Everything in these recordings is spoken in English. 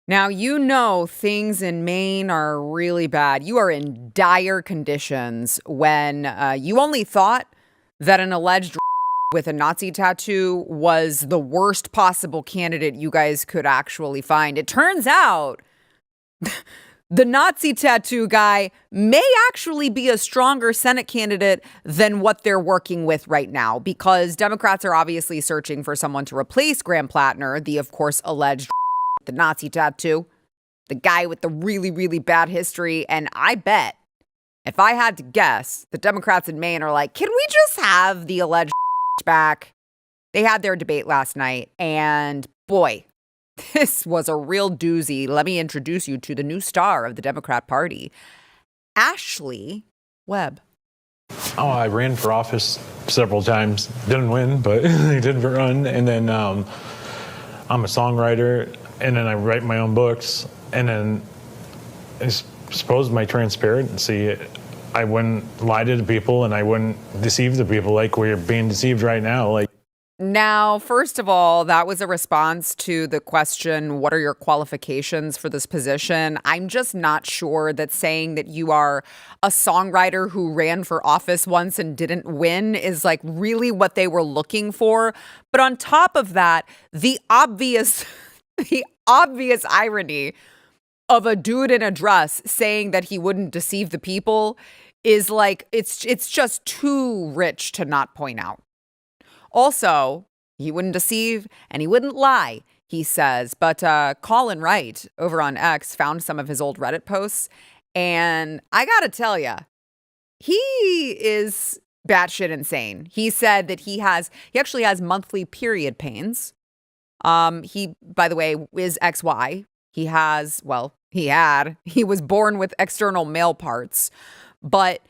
Now, things in Maine are really bad. You are in dire conditions when you only thought that an alleged with a Nazi tattoo was the worst possible candidate you guys could actually find. It turns out the Nazi tattoo guy may actually be a stronger Senate candidate than what they're working with right now, because Democrats are obviously searching for someone to replace Graham Plattner, the, of course, alleged the Nazi tattoo, the guy with the really, really bad history. And I bet, if I had to guess, the Democrats in Maine are like, can we just have the alleged back? They had their debate last night, and boy, this was a real doozy. Let me introduce you to the new star of the Democrat Party, Ashley Webb. Oh, I ran for office several times. Didn't win, but I did run. And then I'm a songwriter, and then I write my own books. And then I suppose my transparency, I wouldn't lie to the people and I wouldn't deceive the people like we're being deceived right now. Now, first of all, that was a response to the question, what are your qualifications for this position? I'm just not sure that saying that you are a songwriter who ran for office once and didn't win is like really what they were looking for. But on top of that, the obvious irony of a dude in a dress saying that he wouldn't deceive the people is like, it's just too rich to not point out. Also, he wouldn't deceive and he wouldn't lie, he says. But Colin Wright over on X found some of his old Reddit posts. And I got to tell you, he is batshit insane. He said that he actually has monthly period pains. He, by the way, is XY. He was born with external male parts, but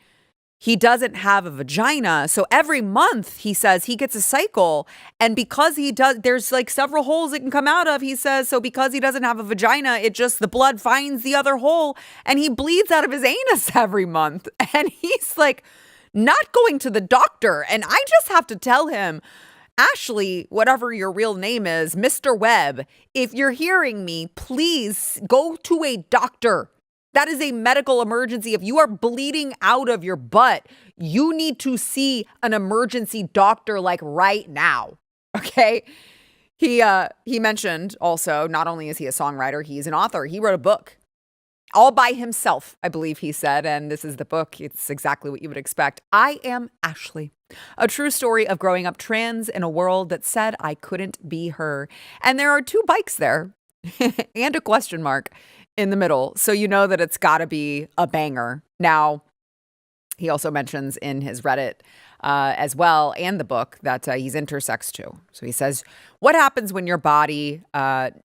he doesn't have a vagina. So every month, he says, he gets a cycle. And because there's like several holes it can come out of, he says, so because he doesn't have a vagina, the blood finds the other hole and he bleeds out of his anus every month. And he's like not going to the doctor. And I just have to tell him, Ashley, whatever your real name is, Mr. Webb, if you're hearing me, please go to a doctor. That is a medical emergency. If you are bleeding out of your butt, you need to see an emergency doctor like right now. Okay? He mentioned also, not only is he a songwriter, he's an author. He wrote a book all by himself, I believe he said. And this is the book. It's exactly what you would expect. I Am Ashley. A true story of growing up trans in a world that said I couldn't be her. And there are 2 bikes there and a question mark in the middle. So you know that it's got to be a banger. Now, he also mentions in his Reddit as well and the book that he's intersex too. So he says, what happens when your body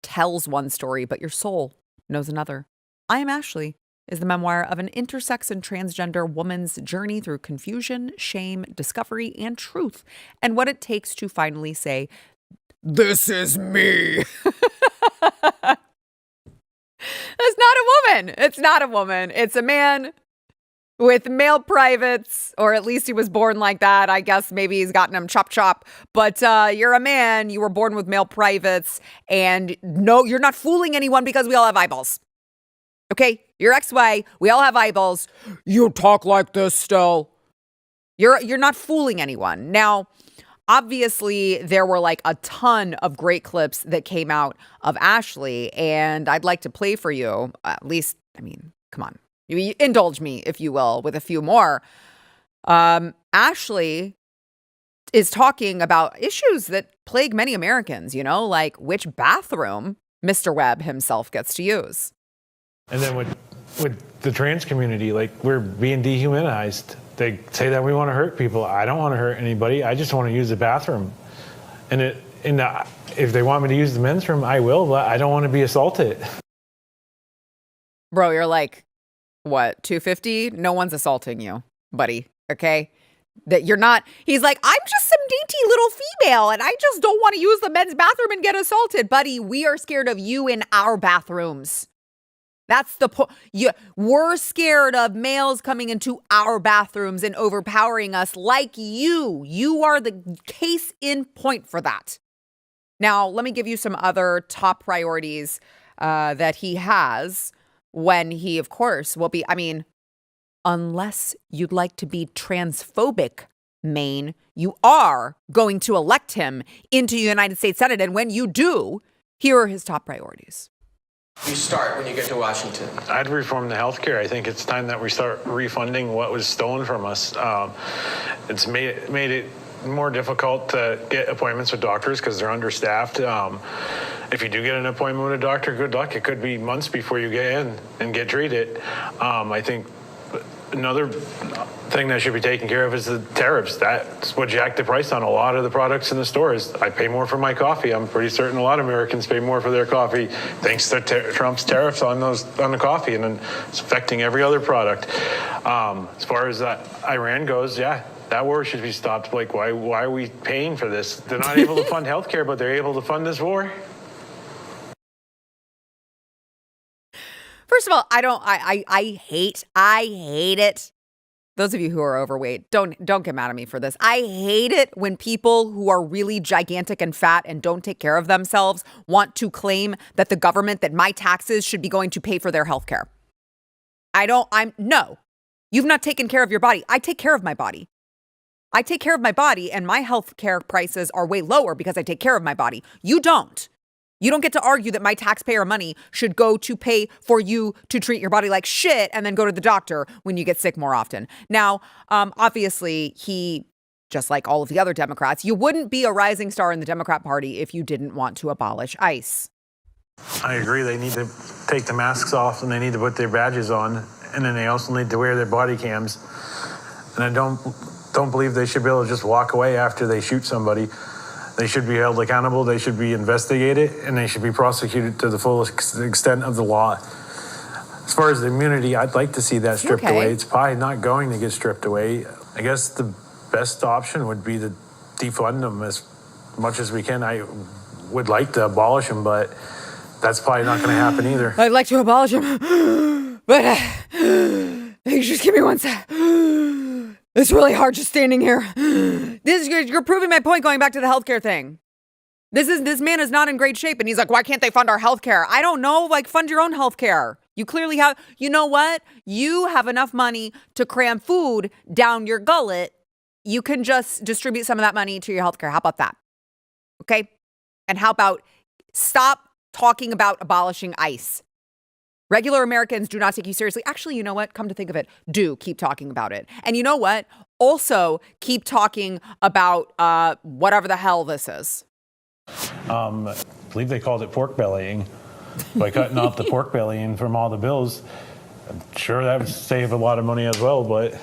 tells one story, but your soul knows another? I Am Ashley is the memoir of an intersex and transgender woman's journey through confusion, shame, discovery, and truth, and what it takes to finally say, this is me. It's not a woman. It's not a woman. It's a man with male privates, or at least he was born like that. I guess maybe he's gotten them chop. But you're a man. You were born with male privates. And no, you're not fooling anyone because we all have eyeballs. Okay? You're XY. We all have eyeballs. You talk like this still. You're not fooling anyone. Now, obviously, there were like a ton of great clips that came out of Ashley, and I'd like to play for you. At least, I mean, come on. You indulge me, if you will, with a few more. Ashley is talking about issues that plague many Americans, like which bathroom Mr. Webb himself gets to use. And then with the trans community, like we're being dehumanized. They say that we want to hurt people. I don't want to hurt anybody. I just want to use the bathroom. And if they want me to use the men's room, I will, but I don't want to be assaulted. Bro, you're like, what, 250? No one's assaulting you, buddy, okay? That you're not, he's like, I'm just some dainty little female and I just don't want to use the men's bathroom and get assaulted. Buddy, we are scared of you in our bathrooms. That's the point. We're scared of males coming into our bathrooms and overpowering us like you. You are the case in point for that. Now, let me give you some other top priorities that he has when he, of course, will be, unless you'd like to be transphobic, Maine, you are going to elect him into the United States Senate. And when you do, here are his top priorities. You start when you get to Washington. I'd reform the healthcare. I think it's time that we start refunding what was stolen from us. It's made it more difficult to get appointments with doctors because they're understaffed. If you do get an appointment with a doctor, good luck. It could be months before you get in and get treated. I think another thing that should be taken care of is the tariffs. That's what jacked the price on a lot of the products in the stores. I pay more for my coffee. I'm pretty certain a lot of Americans pay more for their coffee thanks to Trump's tariffs on the coffee, and then it's affecting every other product. As far as Iran goes, yeah, that war should be stopped. Like, why are we paying for this? They're not able to fund healthcare, but they're able to fund this war. First of all, I hate it. Those of you who are overweight, don't get mad at me for this. I hate it when people who are really gigantic and fat and don't take care of themselves want to claim that the government, that my taxes should be going to pay for their health care. No, you've not taken care of your body. I take care of my body. I take care of my body, and my health care prices are way lower because I take care of my body. You don't. You don't get to argue that my taxpayer money should go to pay for you to treat your body like shit and then go to the doctor when you get sick more often. Now, obviously, he, just like all of the other Democrats, you wouldn't be a rising star in the Democrat Party if you didn't want to abolish ICE. I agree. They need to take the masks off and they need to put their badges on. And then they also need to wear their body cams. And I don't believe they should be able to just walk away after they shoot somebody. They should be held accountable, they should be investigated, and they should be prosecuted to the fullest extent of the law. As far as the immunity, I'd like to see that stripped away. It's probably not going to get stripped away. I guess the best option would be to defund them as much as we can. I would like to abolish them, but that's probably not going to happen either. I'd like to abolish them, but just give me one sec. It's really hard just standing here. You're proving my point going back to the healthcare thing. This man is not in great shape. And he's like, why can't they fund our healthcare? I don't know. Like, fund your own healthcare. You clearly have, you know what? You have enough money to cram food down your gullet. You can just distribute some of that money to your healthcare. How about that? Okay. And how about stop talking about abolishing ICE? Regular Americans do not take you seriously. Actually, you know what? Come to think of it, do keep talking about it. And you know what? Also keep talking about whatever the hell this is. I believe they called it pork bellying by cutting off the pork bellying from all the bills. I'm sure that would save a lot of money as well, but.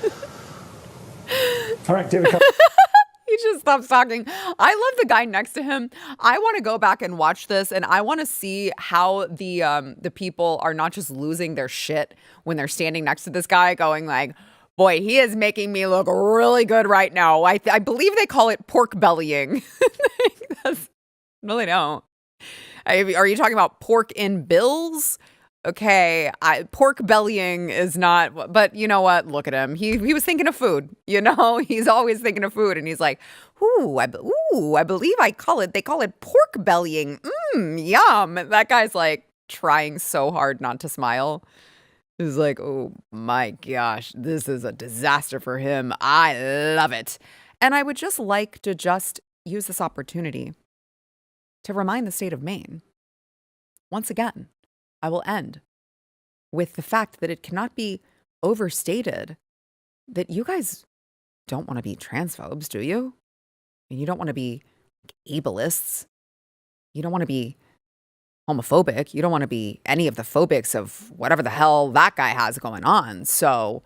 All right, David. He just stops talking. I love the guy next to him. I want to go back and watch this, and I want to see how the people are not just losing their shit when they're standing next to this guy going like, boy, he is making me look really good right now. I believe they call it pork bellying. No, they don't. Are you talking about pork in bills? Okay, pork bellying is not, but you know what? Look at him. He was thinking of food, you know? He's always thinking of food, and he's like, I believe they call it pork bellying. Yum. That guy's like trying so hard not to smile. He's like, oh my gosh, this is a disaster for him. I love it. And I would just like to use this opportunity to remind the state of Maine, once again, I will end with the fact that it cannot be overstated that you guys don't want to be transphobes, do you? And you don't want to be ableists. You don't want to be homophobic. You don't want to be any of the phobics of whatever the hell that guy has going on. So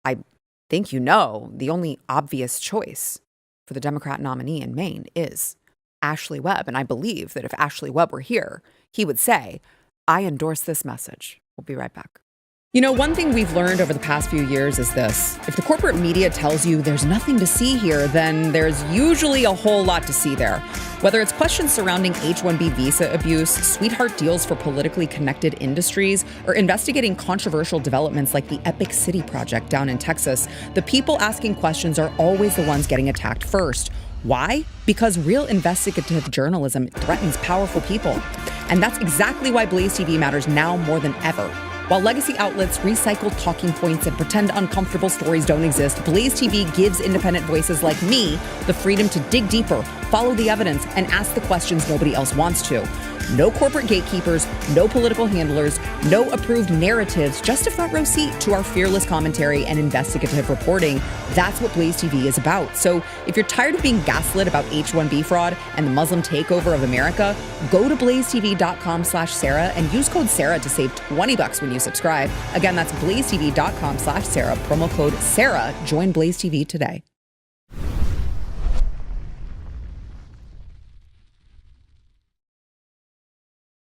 I think the only obvious choice for the Democrat nominee in Maine is Ashley Webb. And I believe that if Ashley Webb were here, he would say, I endorse this message. We'll be right back. You know, one thing we've learned over the past few years is this. If the corporate media tells you there's nothing to see here, then there's usually a whole lot to see there. Whether it's questions surrounding H-1B visa abuse, sweetheart deals for politically connected industries, or investigating controversial developments like the Epic City project down in Texas, the people asking questions are always the ones getting attacked first. Why? Because real investigative journalism threatens powerful people. And that's exactly why Blaze TV matters now more than ever. While legacy outlets recycle talking points and pretend uncomfortable stories don't exist, Blaze TV gives independent voices like me the freedom to dig deeper, follow the evidence, and ask the questions nobody else wants to. No corporate gatekeepers, no political handlers, no approved narratives, just a front row seat to our fearless commentary and investigative reporting. That's what Blaze TV is about. So if you're tired of being gaslit about H-1B fraud and the Muslim takeover of America, go to blazetv.com/Sarah and use code Sarah to save $20 when you subscribe. Again, that's blazetv.com/Sarah, promo code Sarah. Join Blaze TV today.